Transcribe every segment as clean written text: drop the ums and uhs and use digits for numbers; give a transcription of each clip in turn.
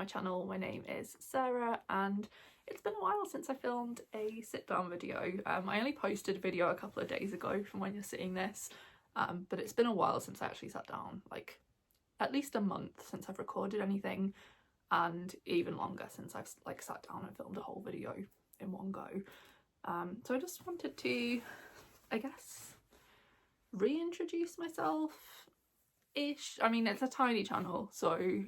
my channel. My name is Sarah and it's been a while since I filmed a sit down video. I only posted a video a couple of days ago from when you're seeing this, but it's been a while since I actually sat down, like at least a month since I've recorded anything, and even longer since I've like sat down and filmed a whole video in one go. So I just wanted to, I guess, reintroduce myself ish. I mean, it's a tiny channel, so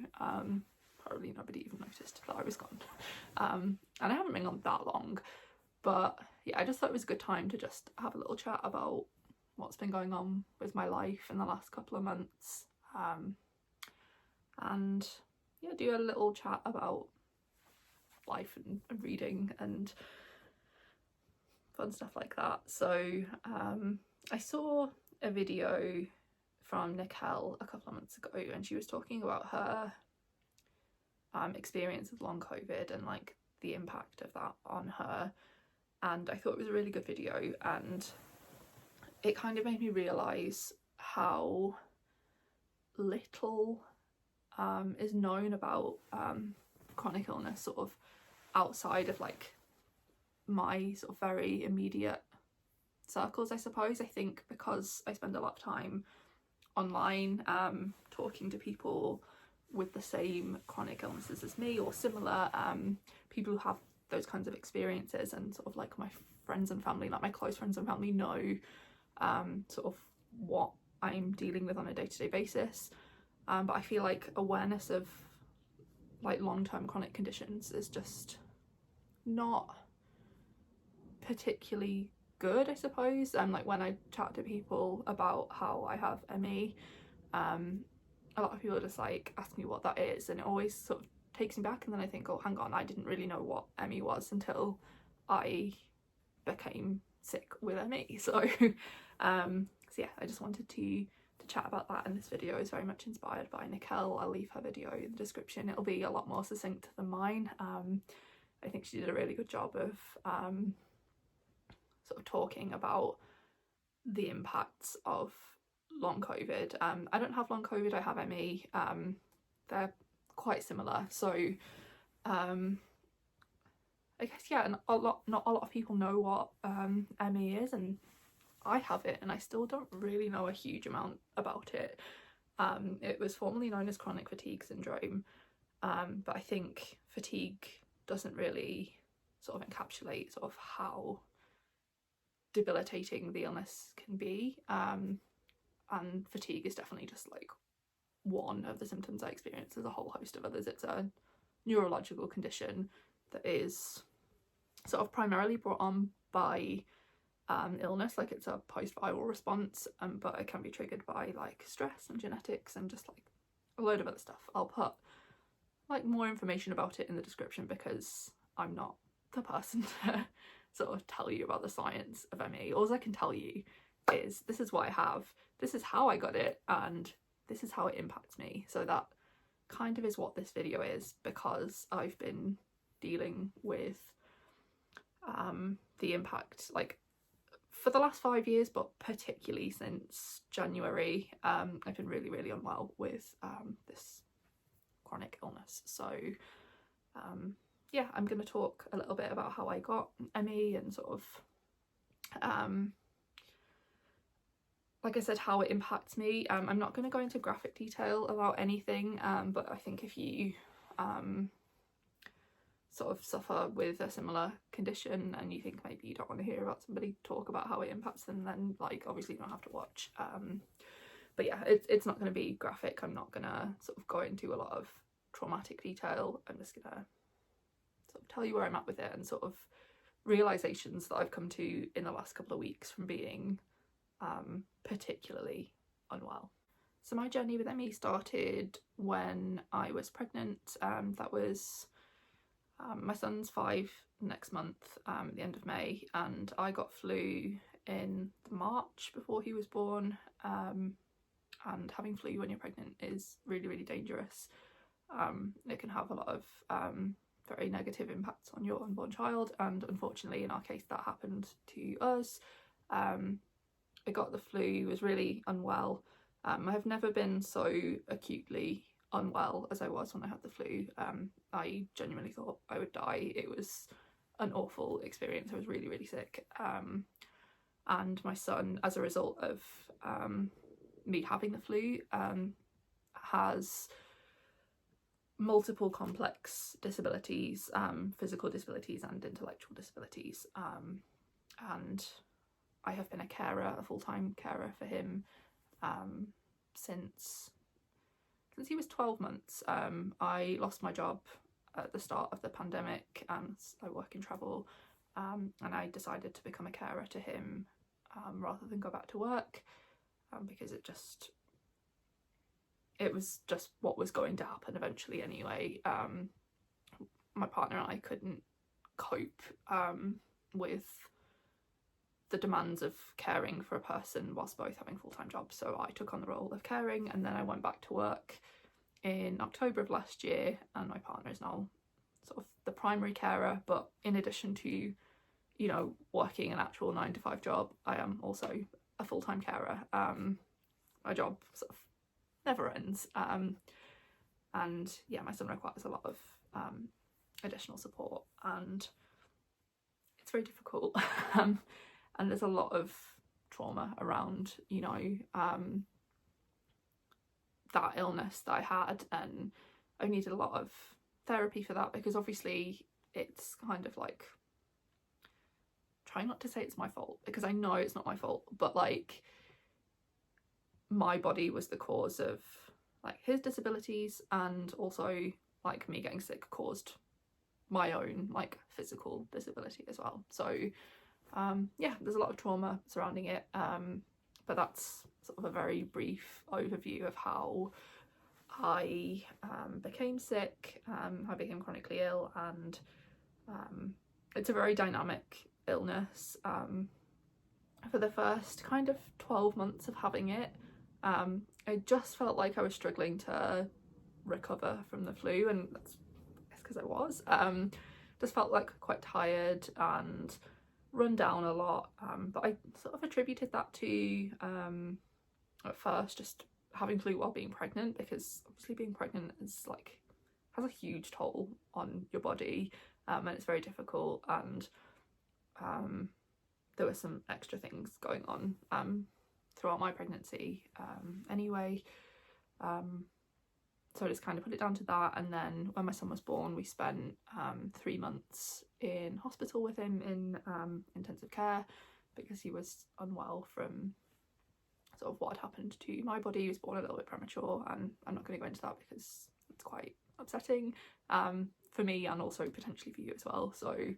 probably nobody even noticed that I was gone, and I haven't been on that long, but yeah, I just thought it was a good time to just have a little chat about what's been going on with my life in the last couple of months, and yeah, do a little chat about life and reading and fun stuff like that. So I saw a video from Nicole a couple of months ago, and she was talking about her experience with long COVID and like the impact of that on her, and I thought it was a really good video, and it kind of made me realise how little is known about chronic illness sort of outside of like my sort of very immediate circles, I suppose. I think because I spend a lot of time online talking to people with the same chronic illnesses as me or similar, people who have those kinds of experiences, and sort of like my friends and family, like my close friends and family, know sort of what I'm dealing with on a day-to-day basis, but I feel like awareness of like long-term chronic conditions is just not particularly good, I suppose. Like when I chat to people about how I have ME, a lot of people just like ask me what that is, and it always sort of takes me back, and then I think, oh hang on, I didn't really know what ME was until I became sick with ME. So so yeah, I just wanted to chat about that, and this video is very much inspired by Nicole. I'll leave her video in the description. It'll be a lot more succinct than mine. I think she did a really good job of sort of talking about the impacts of long COVID. I don't have long COVID, I have ME. They're quite similar, so I guess, yeah, and not a lot of people know what ME is, and I have it and I still don't really know a huge amount about it. It was formerly known as chronic fatigue syndrome, but I think fatigue doesn't really sort of encapsulate sort of how debilitating the illness can be, and fatigue is definitely just like one of the symptoms I experience. There's a whole host of others. It's a neurological condition that is sort of primarily brought on by illness, like it's a post-viral response, but it can be triggered by like stress and genetics and just like a load of other stuff. I'll put like more information about it in the description because I'm not the person to sort of tell you about the science of ME. All I can tell you is this is what I have, this is how I got it, and this is how it impacts me. So that kind of is what this video is, because I've been dealing with the impact like for the last 5 years, but particularly since January. I've been really unwell with this chronic illness. So yeah, I'm going to talk a little bit about how I got ME and sort of like I said, how it impacts me. I'm not going to go into graphic detail about anything, but I think if you sort of suffer with a similar condition and you think maybe you don't want to hear about somebody talk about how it impacts them, then like obviously you don't have to watch. But yeah, it's not going to be graphic. I'm not going to sort of go into a lot of traumatic detail. I'm just going to sort of tell you where I'm at with it and sort of realizations that I've come to in the last couple of weeks from being particularly unwell. So my journey with ME started when I was pregnant. That was my son's 5 next month, at the end of May, and I got flu in March before he was born, and having flu when you're pregnant is really dangerous. It can have a lot of very negative impacts on your unborn child, and unfortunately in our case that happened to us. I got the flu, was really unwell. I have never been so acutely unwell as I was when I had the flu. I genuinely thought I would die. It was an awful experience. I was really, really sick. And my son, as a result of me having the flu, has multiple complex disabilities, physical disabilities and intellectual disabilities. And I have been a full-time carer for him since he was 12 months. I lost my job at the start of the pandemic. I work in travel, and I decided to become a carer to him rather than go back to work, because it was just what was going to happen eventually anyway. My partner and I couldn't cope with the demands of caring for a person whilst both having full-time jobs, so I took on the role of caring, and then I went back to work in October of last year, and my partner is now sort of the primary carer. But in addition to, you know, working an actual 9-to-5 job, I am also a full-time carer. My job sort of never ends, and yeah, my son requires a lot of additional support, and it's very difficult. And there's a lot of trauma around, you know, that illness that I had, and I needed a lot of therapy for that, because obviously it's kind of like, try not to say it's my fault, because I know it's not my fault, but like, my body was the cause of like his disabilities, and also like me getting sick caused my own like physical disability as well. So yeah, there's a lot of trauma surrounding it, but that's sort of a very brief overview of how I became sick. I became chronically ill, and it's a very dynamic illness. For the first kind of 12 months of having it, I just felt like I was struggling to recover from the flu, and that's because I was. Just felt like quite tired and run down a lot, but I sort of attributed that to at first just having flu while being pregnant, because obviously being pregnant is like has a huge toll on your body, and it's very difficult, and there were some extra things going on throughout my pregnancy anyway, so I just kind of put it down to that. And then when my son was born, we spent 3 months in hospital with him in intensive care, because he was unwell from sort of what had happened to my body. He was born a little bit premature, and I'm not going to go into that because it's quite upsetting for me, and also potentially for you as well. So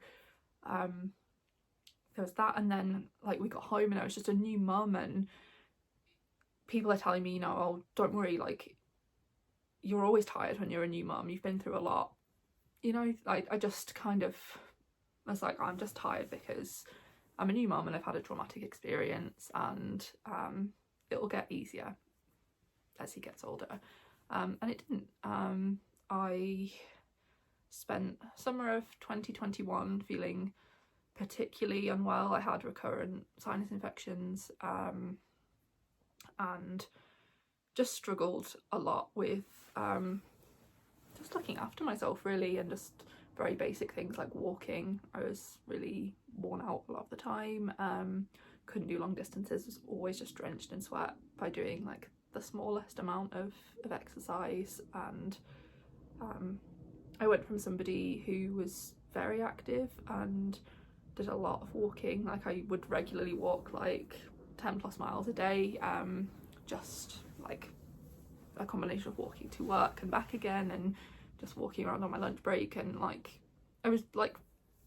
there was that, and then like we got home and I was just a new mum, and people are telling me, you know, oh, don't worry, like you're always tired when you're a new mum, you've been through a lot, you know. I just kind of was like, I'm just tired because I'm a new mum and I've had a traumatic experience, and it'll get easier as he gets older, and it didn't. I spent summer of 2021 feeling particularly unwell. I had recurrent sinus infections, and just struggled a lot with just looking after myself really, and just very basic things like walking. I was really worn out a lot of the time, couldn't do long distances, was always just drenched in sweat by doing like the smallest amount of exercise. And I went from somebody who was very active and did a lot of walking, like I would regularly walk like 10 plus miles a day, just like a combination of walking to work and back again, and just walking around on my lunch break, and like I was like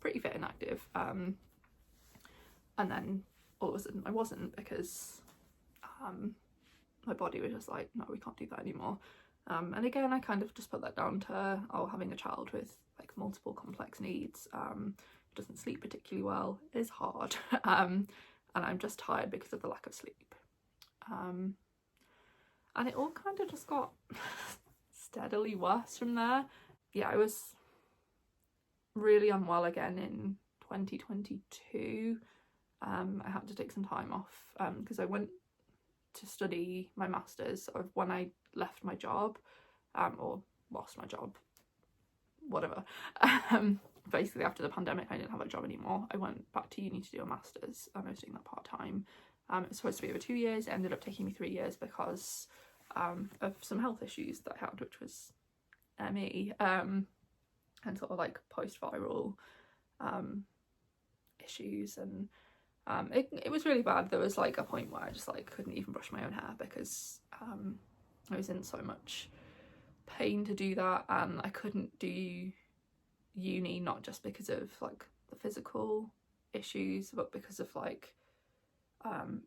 pretty fit and active, and then all of a sudden I wasn't, because my body was just like, no, we can't do that anymore. And again, I kind of just put that down to having a child with like multiple complex needs, doesn't sleep particularly well, is hard, and I'm just tired because of the lack of sleep. And it all kind of just got steadily worse from there. Yeah, I was really unwell again in 2022. I had to take some time off because I went to study my master's sort of when I left my job, or lost my job, whatever. Basically after the pandemic I didn't have a job anymore. I went back to uni to do a master's, and I was doing that part-time. It was supposed to be over 2 years. It ended up taking me 3 years because of some health issues that I had, which was ME, and sort of like post-viral issues, and it was really bad. There was like a point where I just like couldn't even brush my own hair because I was in so much pain to do that, and I couldn't do uni, not just because of like the physical issues, but because of like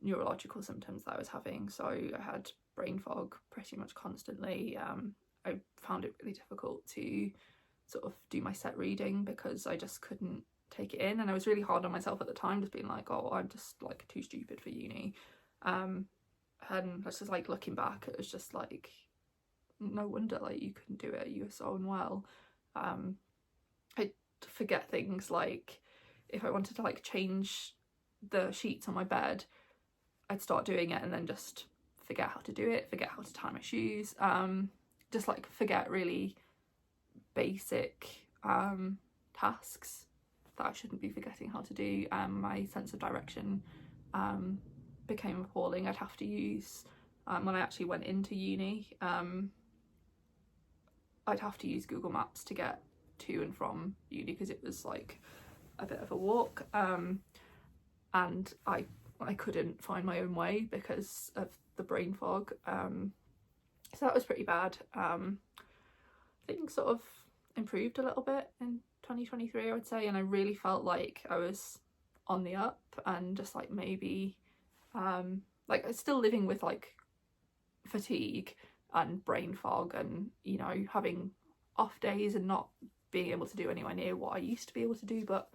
neurological symptoms that I was having. So I had brain fog pretty much constantly. I found it really difficult to sort of do my set reading because I just couldn't take it in, and I was really hard on myself at the time, just being like, oh, I'm just like too stupid for uni. And that's just like looking back, it was just like, no wonder like you couldn't do it, you were so unwell. I forget things like if I wanted to like change the sheets on my bed, I'd start doing it and then just forget how to do it, forget how to tie my shoes, just like forget really basic tasks that I shouldn't be forgetting how to do. My sense of direction became appalling. I'd have to use, when I actually went into uni, I'd have to use Google Maps to get to and from uni because it was like a bit of a walk, and I couldn't find my own way because of the brain fog. So that was pretty bad. Things sort of improved a little bit in 2023, I would say, and I really felt like I was on the up, and just like maybe like I was still living with like fatigue and brain fog, and you know, having off days and not being able to do anywhere near what I used to be able to do, but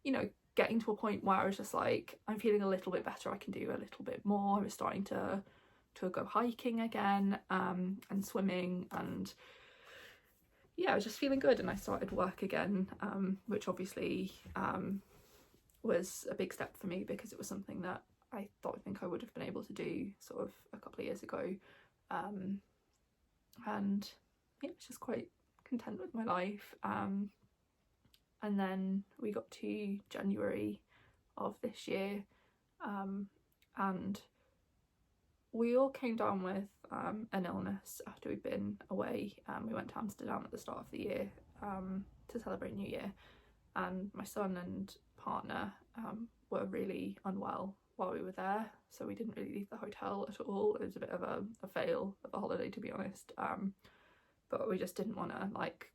you know, getting to a point where I was just like, I'm feeling a little bit better, I can do a little bit more. I was starting to go hiking again, and swimming, and yeah, I was just feeling good, and I started work again, which obviously was a big step for me because it was something that I think I would have been able to do sort of a couple of years ago, and yeah, I was just quite content with my life. And then we got to January of this year, and we all came down with an illness after we'd been away. We went to Amsterdam at the start of the year to celebrate New Year, and my son and partner were really unwell while we were there, so we didn't really leave the hotel at all. It was a bit of a fail of a holiday, to be honest, but we just didn't want to, like,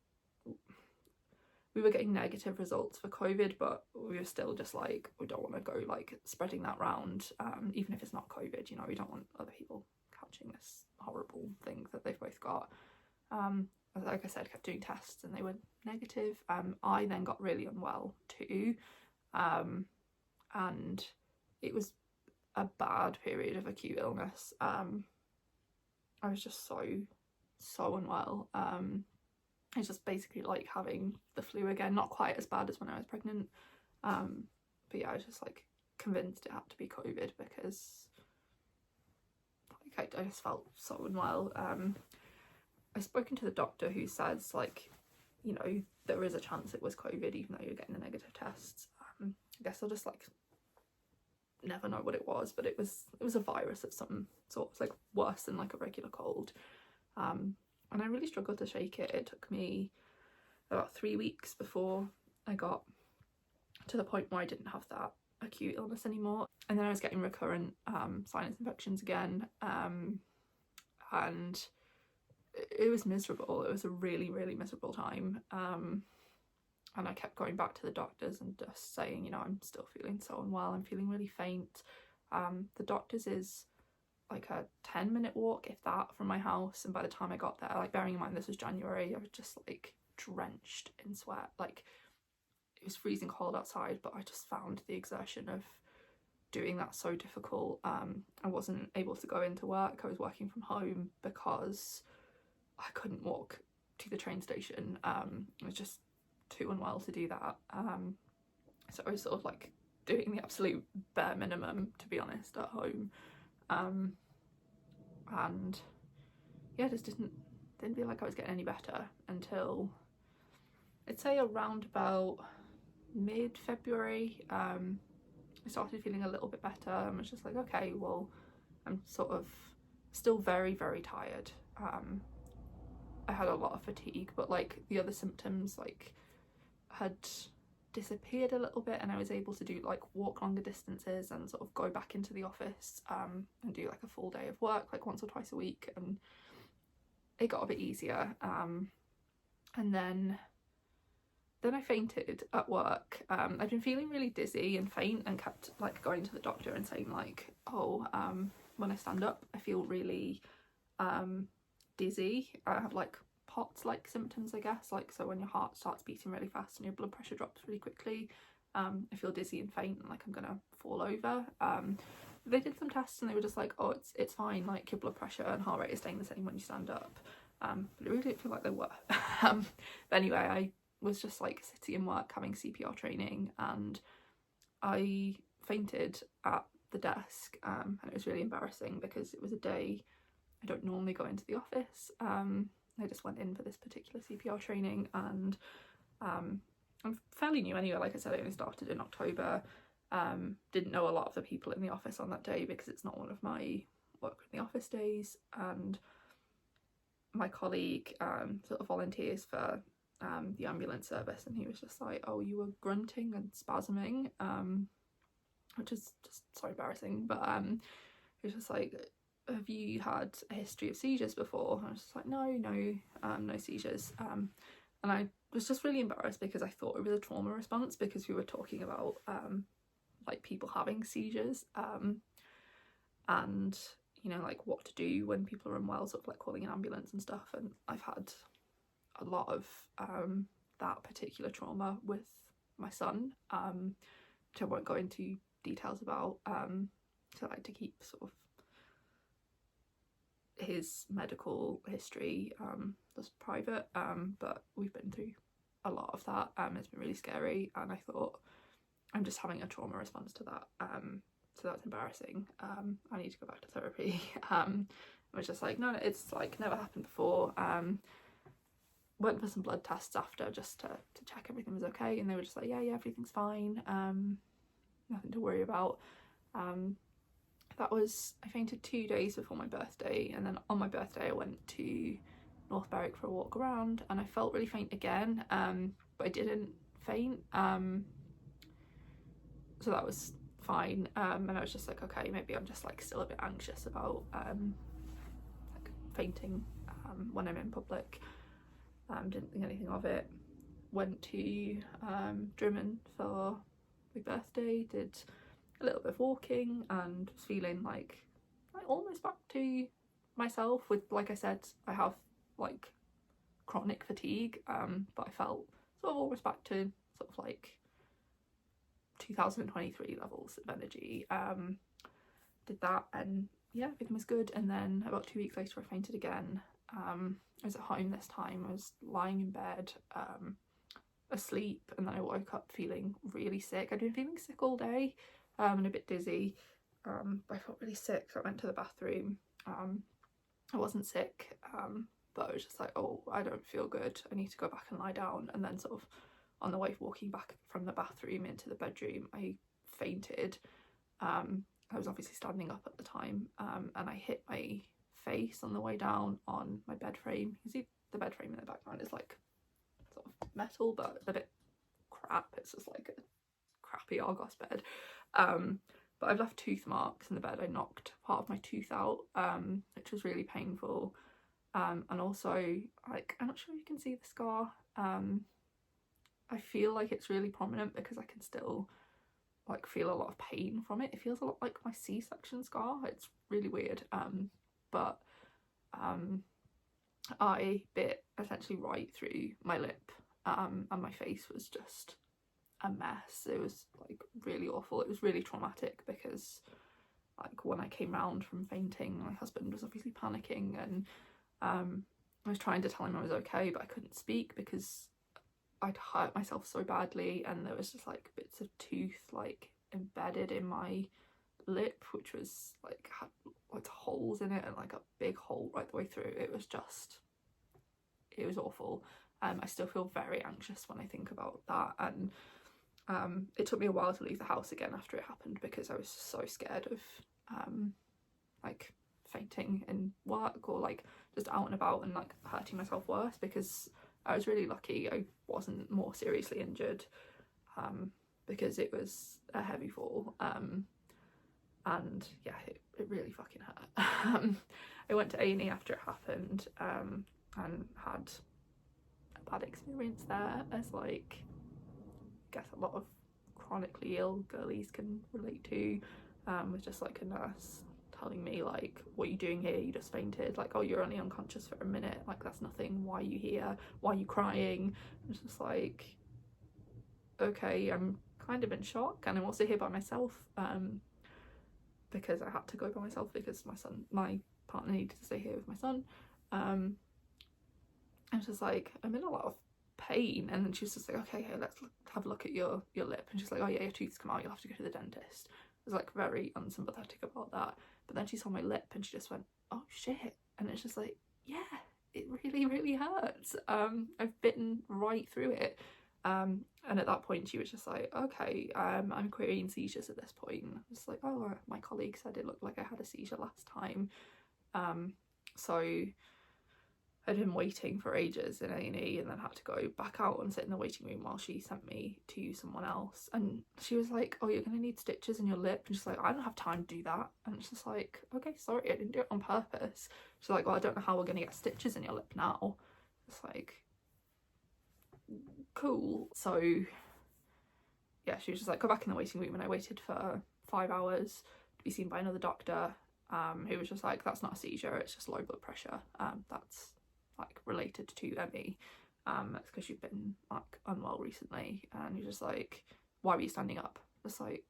we were getting negative results for COVID, but we were still just like, we don't want to go like spreading that round, even if it's not COVID, you know, we don't want other people catching this horrible thing that they've both got. Like I said, kept doing tests and they were negative. I then got really unwell too, and it was a bad period of acute illness. I was just so unwell. It's just basically like having the flu again, not quite as bad as when I was pregnant, but yeah, I was just like convinced it had to be COVID because like I just felt so unwell. I've spoken to the doctor who says, like, you know, there is a chance it was COVID even though you're getting the negative tests. I guess I'll just like never know what it was, but it was a virus of some sort. It's like worse than like a regular cold. And I really struggled to shake it. It took me about 3 weeks before I got to the point where I didn't have that acute illness anymore. And then I was getting recurrent sinus infections again, and it was miserable. It was a really, really miserable time. And I kept going back to the doctors and just saying, you know, I'm still feeling so unwell, I'm feeling really faint. The doctor's is like a 10-minute walk, if that, from my house, and by the time I got there, like, bearing in mind this was January, I was just like drenched in sweat. Like, it was freezing cold outside, but I just found the exertion of doing that so difficult. I wasn't able to go into work. I was working from home because I couldn't walk to the train station. I was just too unwell to do that. So I was sort of like doing the absolute bare minimum, to be honest, at home. And yeah, just didn't didn't feel like I was getting any better until I'd say around about mid-February. I started feeling a little bit better and was just like, okay, well, I'm sort of still very, very tired. I had a lot of fatigue, but like the other symptoms like had disappeared a little bit, and I was able to do like walk longer distances and sort of go back into the office and do like a full day of work like once or twice a week, and it got a bit easier. And then I fainted at work. I'd been feeling really dizzy and faint and kept like going to the doctor and saying like, oh, when I stand up I feel really dizzy. I have like POTS like symptoms, I guess, like so when your heart starts beating really fast and your blood pressure drops really quickly. I feel dizzy and faint and like I'm gonna fall over. They did some tests and they were just like, oh, it's fine, like your blood pressure and heart rate is staying the same when you stand up. But it really didn't feel like they were. But anyway, I was just like sitting in work having CPR training and I fainted at the desk, and it was really embarrassing because it was a day I don't normally go into the office. I just went in for this particular CPR training, and I'm fairly new anyway. Like I said, I only started in October. Didn't know a lot of the people in the office on that day because it's not one of my work in the office days, and my colleague sort of volunteers for the ambulance service, and he was just like, oh, you were grunting and spasming, which is just so embarrassing. But he was just like, have you had a history of seizures before? And I was just like, no seizures. And I was just really embarrassed because I thought it was a trauma response because we were talking about like people having seizures, and you know, like what to do when people are unwell, sort of like calling an ambulance and stuff. And I've had a lot of that particular trauma with my son, which I won't go into details about, so I like to keep sort of his medical history just private, but we've been through a lot of that. It's been really scary, and I thought, I'm just having a trauma response to that, so that's embarrassing. I need to go back to therapy. I was just like, no, it's like never happened before. Went for some blood tests after just to check everything was okay, and they were just like, yeah, everything's fine, nothing to worry about. I fainted 2 days before my birthday, and then on my birthday I went to North Berwick for a walk around, and I felt really faint again, but I didn't faint, so that was fine. And I was just like, okay, maybe I'm just like still a bit anxious about like fainting when I'm in public. Didn't think anything of it. Went to Drimmen for my birthday, did a little bit of walking, and was feeling like almost back to myself. With, like I said, I have like chronic fatigue, but I felt sort of almost back to sort of like 2023 levels of energy. Did that, and yeah, everything was good. And then about 2 weeks later I fainted again. I was at home this time. I was lying in bed, asleep, and then I woke up feeling really sick. I'd been feeling sick all day, and a bit dizzy, but I felt really sick, so I went to the bathroom. I wasn't sick, but I was just like, oh, I don't feel good, I need to go back and lie down. And then sort of on the way walking back from the bathroom into the bedroom, I fainted. I was obviously standing up at the time, and I hit my face on the way down on my bed frame. You can see the bed frame in the background is like sort of metal, but a bit crap. It's just like a crappy Argos bed. But I've left tooth marks in the bed. I knocked part of my tooth out, which was really painful. And also, like, I'm not sure if you can see the scar. I feel like it's really prominent because I can still like feel a lot of pain from it. It feels a lot like my C-section scar. It's really weird. But I bit essentially right through my lip, and my face was just a mess. It was like really awful. It was really traumatic because like when I came round from fainting, my husband was obviously panicking, and I was trying to tell him I was okay, but I couldn't speak because I'd hurt myself so badly, and there was just like bits of tooth like embedded in my lip, which was like had like holes in it, and like a big hole right the way through. It was just it was awful. I still feel very anxious when I think about that, and it took me a while to leave the house again after it happened because I was so scared of like fainting in work or like just out and about and like hurting myself worse, because I was really lucky I wasn't more seriously injured, because it was a heavy fall, and yeah, it really fucking hurt. I went to A&E after it happened, and had a bad experience there, as like I guess a lot of chronically ill girlies can relate to, with just like a nurse telling me like, what are you doing here, you just fainted, like, oh, you're only unconscious for a minute, like that's nothing, why are you here, why are you crying? It's just like, okay, I'm kind of in shock, and I'm also here by myself, because I had to go by myself because my partner needed to stay here with my son. I was just like, I'm in a lot of pain, and then she was just like, okay, hey, let's have a look at your lip, and she's like, oh yeah, your tooth's come out, you'll have to go to the dentist. I was like very unsympathetic about that, but then she saw my lip and she just went, oh shit, and it's just like, yeah, it really hurts. I've bitten right through it, and at that point she was just like, okay, I'm querying seizures at this point. I was like, oh, my colleague said it looked like I had a seizure last time, so I'd been waiting for ages in A&E and then had to go back out and sit in the waiting room while she sent me to someone else. And she was like, oh, you're going to need stitches in your lip. And she's like, I don't have time to do that. And it's just like, okay, sorry, I didn't do it on purpose. She's like, well, I don't know how we're going to get stitches in your lip now. It's like, cool. So yeah, she was just like, go back in the waiting room. And I waited for 5 hours to be seen by another doctor, who was just like, that's not a seizure, it's just low blood pressure. That's like related to ME. That's because you've been like unwell recently. And you're just like, why were you standing up? It's like,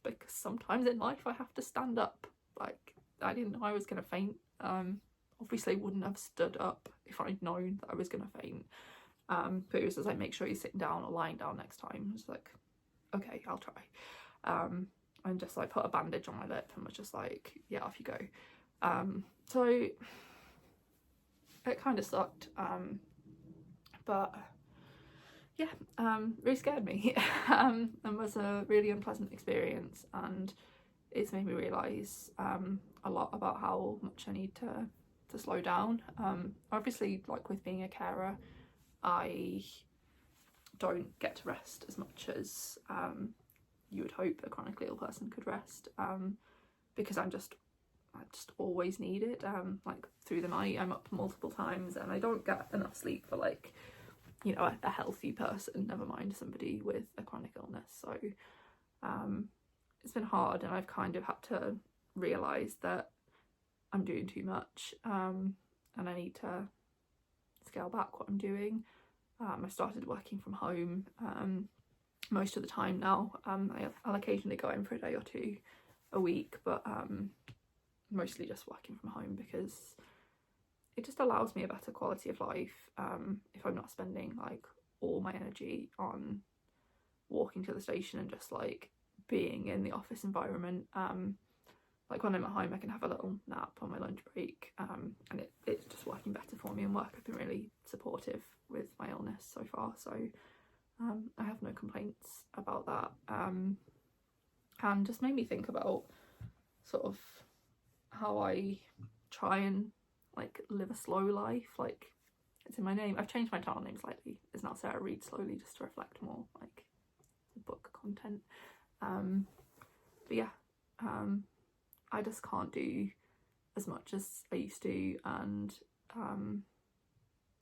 because sometimes in life I have to stand up. Like, I didn't know I was gonna faint. Obviously wouldn't have stood up if I'd known that I was gonna faint. But it was just like, make sure you're sitting down or lying down next time. I was like, okay, I'll try. And just like put a bandage on my lip and was just like, yeah, off you go. So it kind of sucked, but yeah, really scared me, and was a really unpleasant experience, and it's made me realise a lot about how much I need to slow down. Obviously, like with being a carer, I don't get to rest as much as you would hope a chronically ill person could rest, because I just always need it. Like through the night I'm up multiple times, and I don't get enough sleep for like, you know, a healthy person, never mind somebody with a chronic illness. So it's been hard, and I've kind of had to realise that I'm doing too much, and I need to scale back what I'm doing. I started working from home most of the time now. I'll occasionally go in for a day or two a week, but mostly just working from home because it just allows me a better quality of life, if I'm not spending like all my energy on walking to the station and just like being in the office environment. Like when I'm at home I can have a little nap on my lunch break, and it's just working better for me, and work have been really supportive with my illness so far, so I have no complaints about that, and just made me think about sort of how I try and like live a slow life. Like, it's in my name. I've changed my channel name slightly. It's now Sarah Reads Slowly, just to reflect more like book content. But yeah, I just can't do as much as I used to, and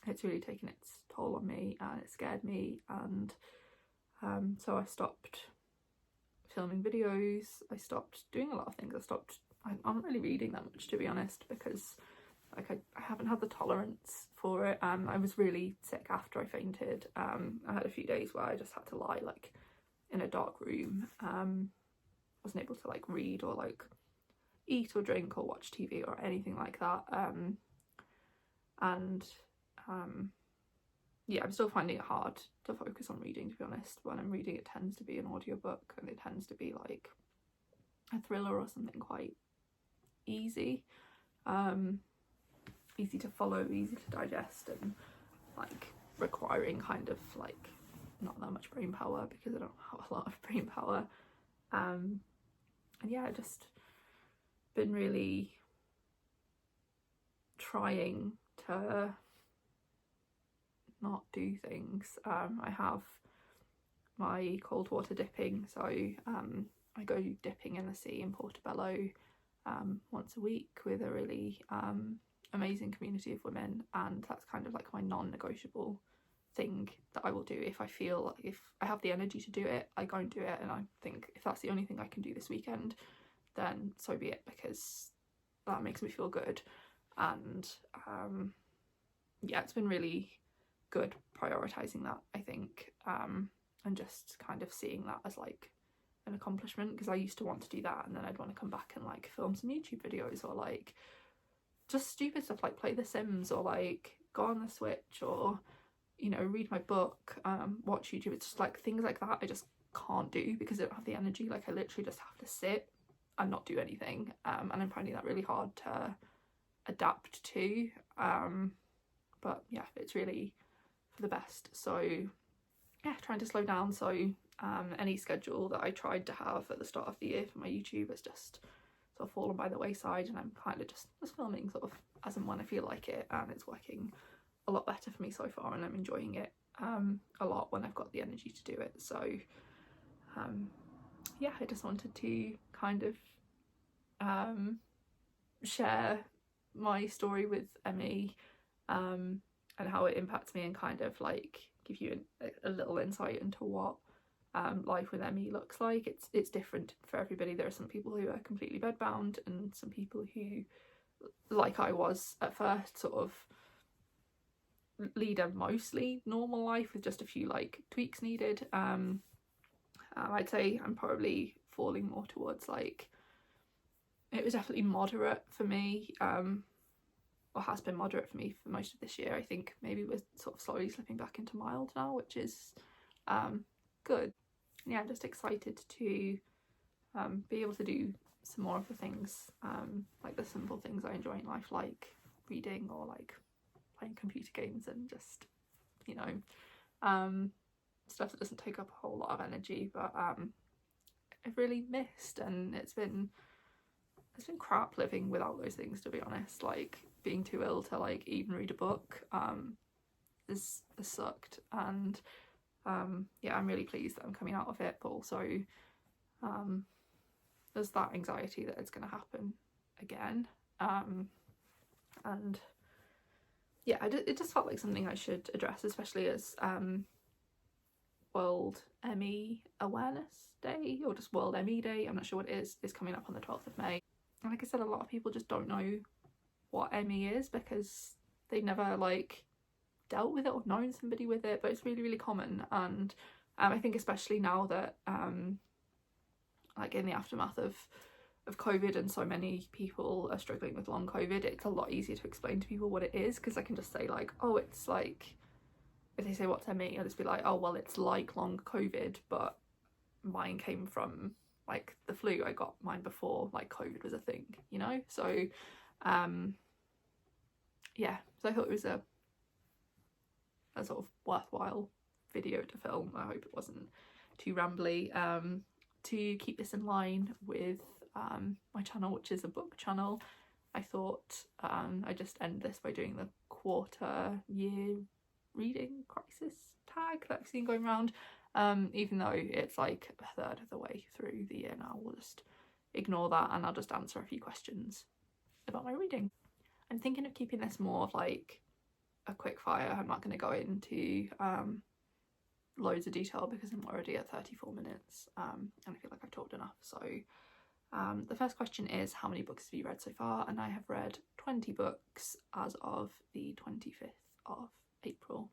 it's really taken its toll on me, and it scared me, and so I stopped filming videos, I stopped doing a lot of things. I'm not really reading that much, to be honest, because like I haven't had the tolerance for it. I was really sick after I fainted. I had a few days where I just had to lie like in a dark room. Wasn't able to like read or like eat or drink or watch TV or anything like that. Yeah, I'm still finding it hard to focus on reading, to be honest. When I'm reading, it tends to be an audiobook, and it tends to be like a thriller or something quite easy. easy to follow, easy to digest, and like requiring kind of like not that much brain power because I don't have a lot of brain power. And yeah, just been really trying to not do things. I have my cold water dipping, so I go dipping in the sea in Portobello once a week with a really amazing community of women, and that's kind of like my non-negotiable thing that I will do. If I feel like, if I have the energy to do it, I go and do it, and I think if that's the only thing I can do this weekend, then so be it, because that makes me feel good. And yeah, it's been really good prioritizing that, I think, and just kind of seeing that as like an accomplishment, because I used to want to do that and then I'd want to come back and like film some YouTube videos, or like just stupid stuff like play The Sims, or like go on the Switch, or you know, read my book, watch YouTube. It's just like things like that I just can't do because I don't have the energy. Like I literally just have to sit and not do anything, and I'm finding that really hard to adapt to, but yeah, it's really for the best. So yeah, trying to slow down. So any schedule that I tried to have at the start of the year for my YouTube has just sort of fallen by the wayside, and I'm kind of just filming sort of as and when I feel like it, and it's working a lot better for me so far, and I'm enjoying it a lot when I've got the energy to do it. So yeah, I just wanted to kind of share my story with Emmy, and how it impacts me, and kind of like give you a little insight into what life with Emmy looks like. It's different for everybody. There are some people who are completely bedbound, and some people who, like I was at first, sort of lead a mostly normal life with just a few like tweaks needed. I'd say I'm probably falling more towards like, it was definitely moderate for me, or has been moderate for me for most of this year. I think maybe we're sort of slowly slipping back into mild now, which is good. Yeah, I'm just excited to be able to do some more of the things, like the simple things I enjoy in life, like reading or like playing computer games, and just, you know, stuff that doesn't take up a whole lot of energy, but I've really missed, and it's been crap living without those things, to be honest. Like being too ill to like even read a book has sucked, and yeah, I'm really pleased that I'm coming out of it, but also there's that anxiety that it's going to happen again, and yeah, it just felt like something I should address, especially as World Emmy Awareness Day, or just World Emmy Day, I'm not sure what it is coming up on the 12th of May. And like I said, a lot of people just don't know what Emmy is because they've never like dealt with it or known somebody with it, but it's really, really common. And I think especially now that like in the aftermath of COVID, and so many people are struggling with long COVID, it's a lot easier to explain to people what it is, because I can just say like, oh, it's like, if they say what's ME, I'll just be like, oh well, it's like long COVID, but mine came from like the flu. I got mine before like COVID was a thing, you know. So yeah, so I thought it was a sort of worthwhile video to film. I hope it wasn't too rambly. To keep this in line with my channel, which is a book channel, I thought I'd just end this by doing the quarter year reading crisis tag that I've seen going around, even though it's like a third of the way through the year now. We'll just ignore that, and I'll just answer a few questions about my reading. I'm thinking of keeping this more of like a quick fire. I'm not going to go into loads of detail because I'm already at 34 minutes, and I feel like I've talked enough. So the first question is, how many books have you read so far? And I have read 20 books as of the 25th of April.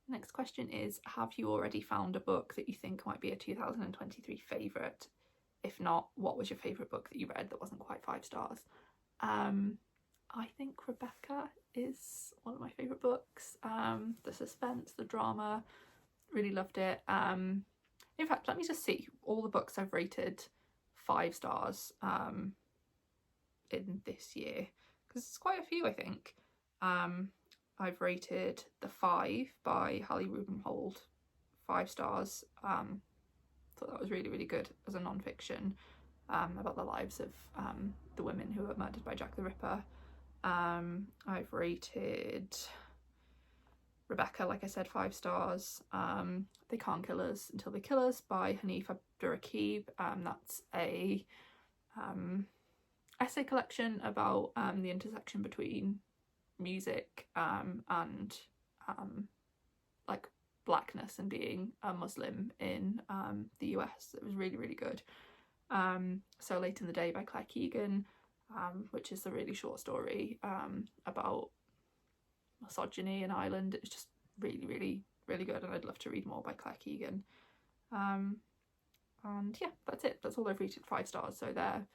Next question is, have you already found a book that you think might be a 2023 favourite? If not, what was your favourite book that you read that wasn't quite 5 stars? I think Rebecca is one of my favourite books. The suspense, the drama, really loved it. In fact, let me just see all the books I've rated 5 stars in this year, because it's quite a few, I think. I've rated The Five by Hallie Rubenhold 5 stars. Thought that was really, really good as a non-fiction about the lives of the women who were murdered by Jack the Ripper. I've rated Rebecca, like I said, 5 stars. They Can't Kill Us Until They Kill Us by Hanif Abdurraqib. That's a essay collection about the intersection between music and like blackness and being a Muslim in the US. It was really, really good. So Late in the Day by Claire Keegan, which is a really short story about misogyny in Ireland. It's just really, really, really good, and I'd love to read more by Claire Keegan. And yeah, that's it. That's all I've rated 5 stars. So they're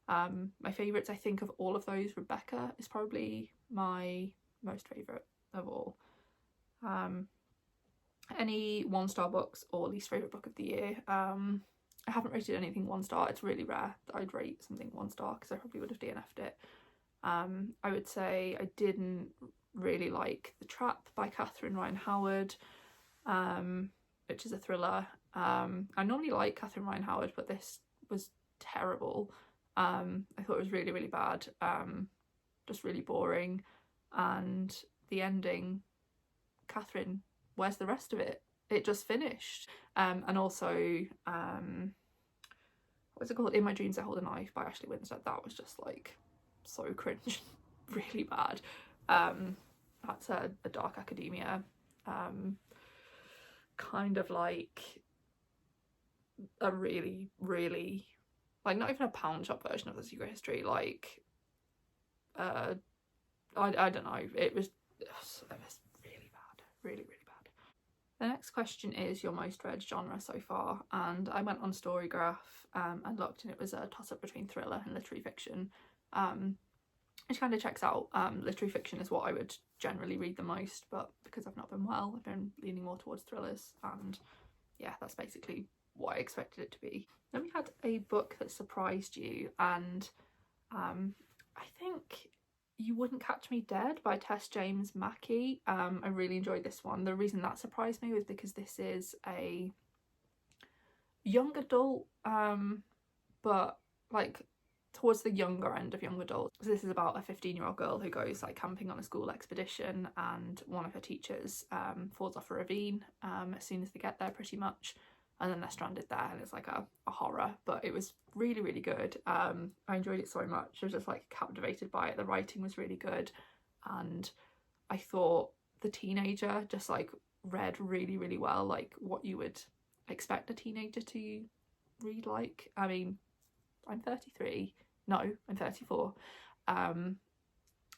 my favourites. I think of all of those, Rebecca is probably my most favourite of all. Any 1-star books or least favourite book of the year? I haven't rated anything 1 star. It's really rare that I'd rate something 1 star because I probably would have DNF'd it. I would say I didn't really like The Trap by Catherine Ryan Howard, which is a thriller. I normally like Catherine Ryan Howard, but this was terrible. I thought it was really, really bad, just really boring, and the ending, Catherine, where's the rest of it? It just finished. And also, what's it called? In My Dreams I Hold a Knife by Ashley Winstead. That was just like so cringe, really bad. That's a dark academia, kind of like a really, really, like not even a pound shop version of The Secret History, like I don't know, it was really bad, really, really bad. The next question is your most read genre so far, and I went on Storygraph and looked, and it was a toss-up between thriller and literary fiction, which kind of checks out. Literary fiction is what I would generally read the most, but because I've not been well, I've been leaning more towards thrillers, and yeah, that's basically what I expected it to be. Then we had a book that surprised you, and I think You Wouldn't Catch Me Dead by Tess James Mackey. I really enjoyed this one. The reason that surprised me was because this is a young adult, but like towards the younger end of young adult. So this is about a 15-year-old girl who goes like camping on a school expedition, and one of her teachers falls off a ravine as soon as they get there, pretty much, and then they're stranded there, and it's like a horror, but it was really, really good. I enjoyed it so much. I was just like captivated by it. The writing was really good, and I thought the teenager just like read really, really well, like what you would expect a teenager to read like. I mean, I'm 33. No, I'm 34.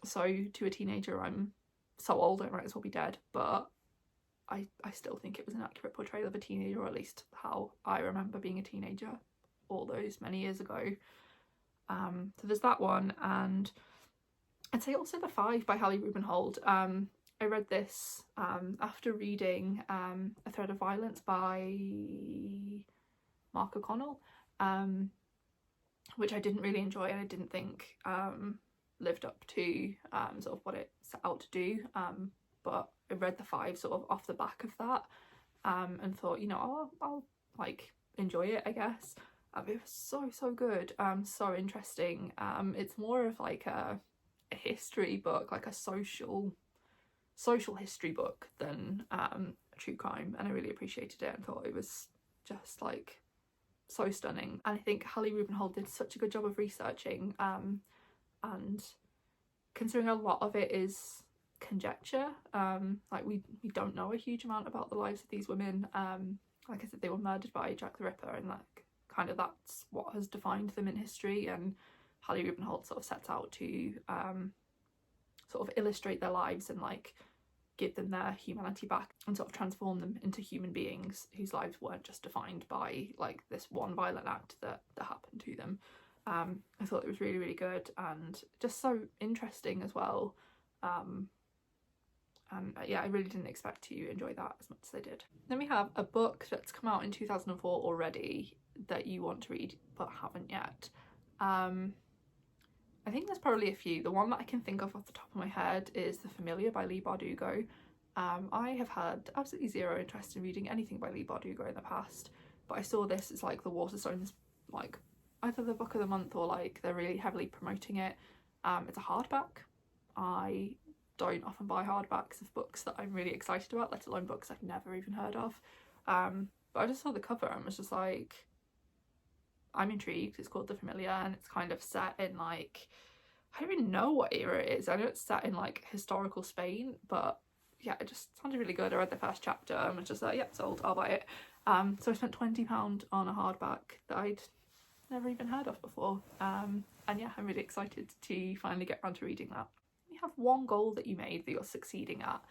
So to a teenager, I'm so old I might as well be dead, but I still think it was an accurate portrayal of a teenager, or at least how I remember being a teenager all those many years ago. So there's that one, and I'd say also The Five by Hallie Rubenhold. I read this after reading A Thread of Violence by Mark O'Connell, which I didn't really enjoy, and I didn't think lived up to sort of what it set out to do, but I read The Five sort of off the back of that, and thought, you know, I'll like enjoy it, I guess. It was so good, so interesting. It's more of like a history book, like a social history book, than true crime, and I really appreciated it and thought it was just like so stunning. And I think Hallie Rubenhold did such a good job of researching, and considering a lot of it is conjecture, like we don't know a huge amount about the lives of these women. Like I said, they were murdered by Jack the Ripper, and like kind of that's what has defined them in history, and Hallie Rubenhold sort of sets out to sort of illustrate their lives and like give them their humanity back, and sort of transform them into human beings whose lives weren't just defined by like this one violent act that happened to them. I thought it was really, really good, and just so interesting as well. And yeah, I really didn't expect to enjoy that as much as I did. Then we have a book that's come out in 2004 already that you want to read but haven't yet. I think there's probably a few. The one that I can think of off the top of my head is The Familiar by Leigh Bardugo. I have had absolutely zero interest in reading anything by Leigh Bardugo in the past, but I saw this as like the Waterstones, like either the book of the month or like they're really heavily promoting it. It's a hardback. I don't often buy hardbacks of books that I'm really excited about, let alone books I've never even heard of. But I just saw the cover and was just like, I'm intrigued. It's called The Familiar and it's kind of set in like, I don't even know what era it is. I know it's set in like historical Spain, but yeah, it just sounded really good. I read the first chapter and was just like, yep, sold, I'll buy it. So I spent £20 on a hardback that I'd never even heard of before. And yeah, I'm really excited to finally get around to reading that. You have one goal that you made that you're succeeding at,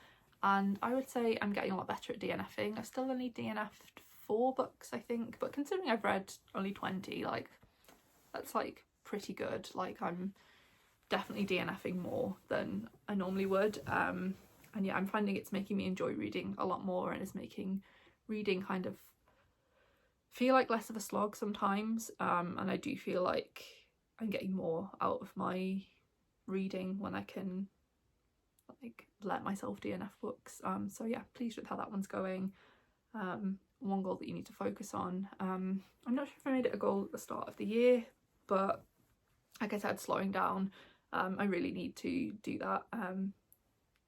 and I would say I'm getting a lot better at DNFing. I've still only DNF'd 4 books, I think, but considering I've read only 20, like that's like pretty good. Like I'm definitely DNFing more than I normally would. And yeah, I'm finding it's making me enjoy reading a lot more, and it's making reading kind of feel like less of a slog sometimes. And I do feel like I'm getting more out of my reading when I can like let myself DNF books. So yeah, pleased with how that one's going. One goal that you need to focus on. I'm not sure if I made it a goal at the start of the year, but like I said, slowing down. I really need to do that,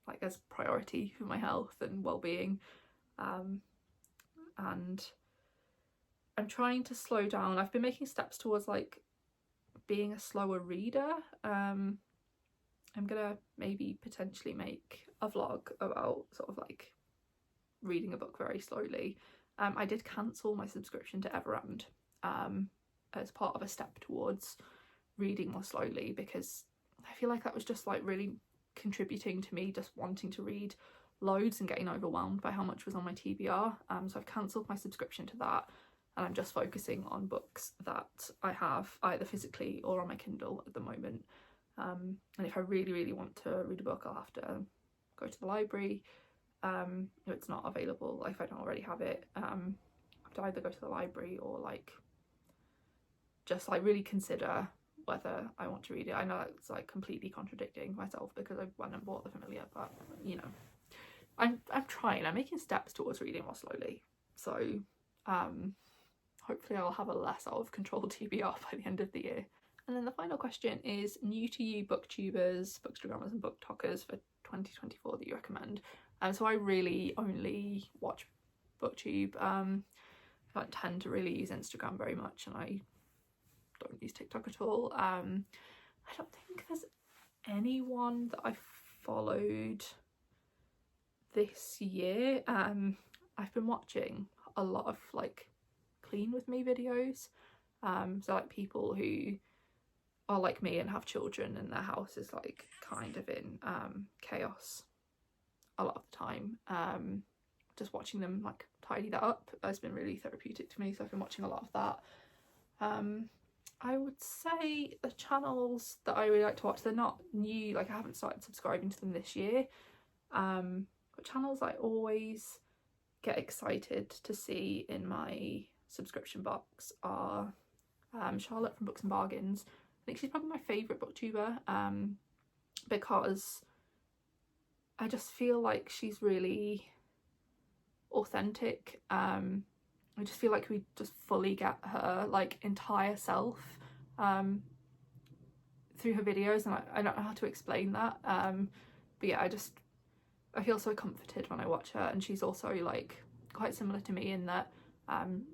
like as priority for my health and well-being. And I'm trying to slow down. I've been making steps towards like being a slower reader. I'm gonna maybe potentially make a vlog about sort of like reading a book very slowly. I did cancel my subscription to Everend as part of a step towards reading more slowly, because I feel like that was just like really contributing to me just wanting to read loads and getting overwhelmed by how much was on my TBR. So I've cancelled my subscription to that, and I'm just focusing on books that I have either physically or on my Kindle at the moment. And if I really want to read a book, I'll have to go to the library. If it's not available, like if I don't already have it, I have to either go to the library or like just like really consider whether I want to read it. I know it's like completely contradicting myself because I went and bought The Familiar, but you know, I'm trying. I'm making steps towards reading more slowly. So hopefully I'll have a less out of control TBR by the end of the year. And then the final question is new to you booktubers, bookstagrammers and booktalkers for 2024 that you recommend. So I really only watch booktube. I don't tend to really use Instagram very much, and I don't use TikTok at all. I don't think there's anyone that I've followed this year. I've been watching a lot of like clean with me videos, so like people who are like me and have children and their house is like kind of in chaos a lot of the time. Just watching them like tidy that up has been really therapeutic to me, so I've been watching a lot of that. I would say the channels that I really like to watch, they're not new, like I haven't started subscribing to them this year, but channels I always get excited to see in my subscription box are Charlotte from Books and Bargains. I think she's probably my favourite booktuber, because I just feel like she's really authentic. I just feel like we just fully get her like entire self through her videos, and I don't know how to explain that, but yeah, I feel so comforted when I watch her. And she's also like quite similar to me in that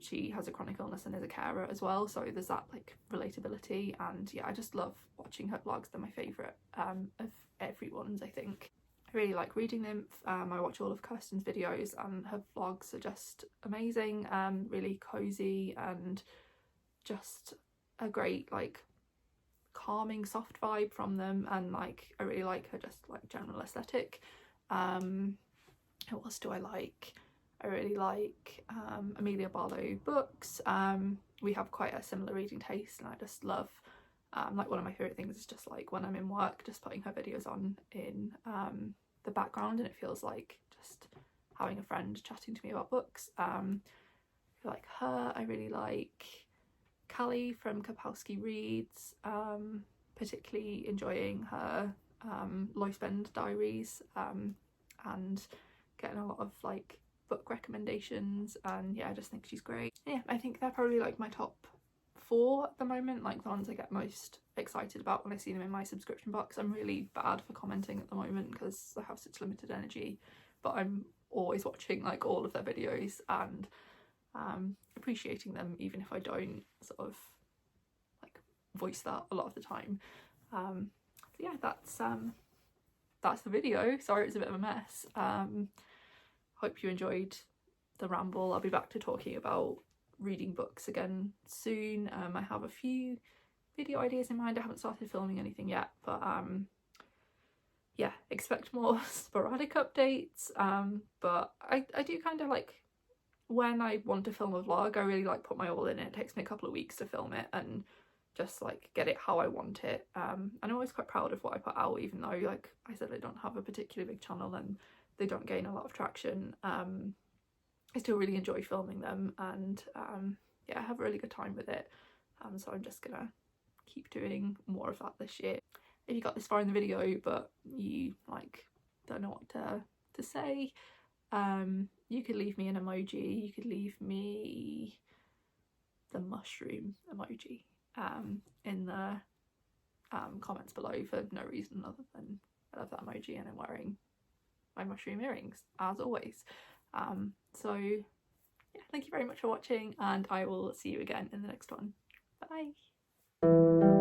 she has a chronic illness and is a carer as well, so there's that like relatability. And yeah, I just love watching her vlogs. They're my favourite of everyone's, I think. I really like reading them. I watch all of Kirsten's videos and her vlogs are just amazing, really cozy and just a great like calming soft vibe from them. And like I really like her just like general aesthetic. Who else do I like? I really like Amelia Barlow books. We have quite a similar reading taste, and I just love like one of my favourite things is just like when I'm in work just putting her videos on in the background, and it feels like just having a friend chatting to me about books. I like her. I really like Callie from Kapowski Reads, particularly enjoying her low spend diaries and getting a lot of like book recommendations, and yeah, I just think she's great. Yeah, I think they're probably like my top 4 at the moment, like the ones I get most excited about when I see them in my subscription box. I'm really bad for commenting at the moment because I have such limited energy, but I'm always watching like all of their videos and appreciating them, even if I don't sort of like voice that a lot of the time. So yeah, that's the video. Sorry, it was a bit of a mess. Hope you enjoyed the ramble. I'll be back to talking about reading books again soon. I have a few video ideas in mind. I haven't started filming anything yet, but yeah, expect more sporadic updates. But I do kind of like, when I want to film a vlog, I really like put my all in it. It takes me a couple of weeks to film it and just like get it how I want it. And I'm always quite proud of what I put out, even though, like I said, I don't have a particularly big channel and they don't gain a lot of traction. I still really enjoy filming them, and yeah, I have a really good time with it. So I'm just gonna keep doing more of that this year. If you got this far in the video but you like don't know what to say, you could leave me an emoji. You could leave me the mushroom emoji in the comments below for no reason other than I love that emoji and I'm wearing my mushroom earrings as always. So yeah, thank you very much for watching, and I will see you again in the next one. Bye.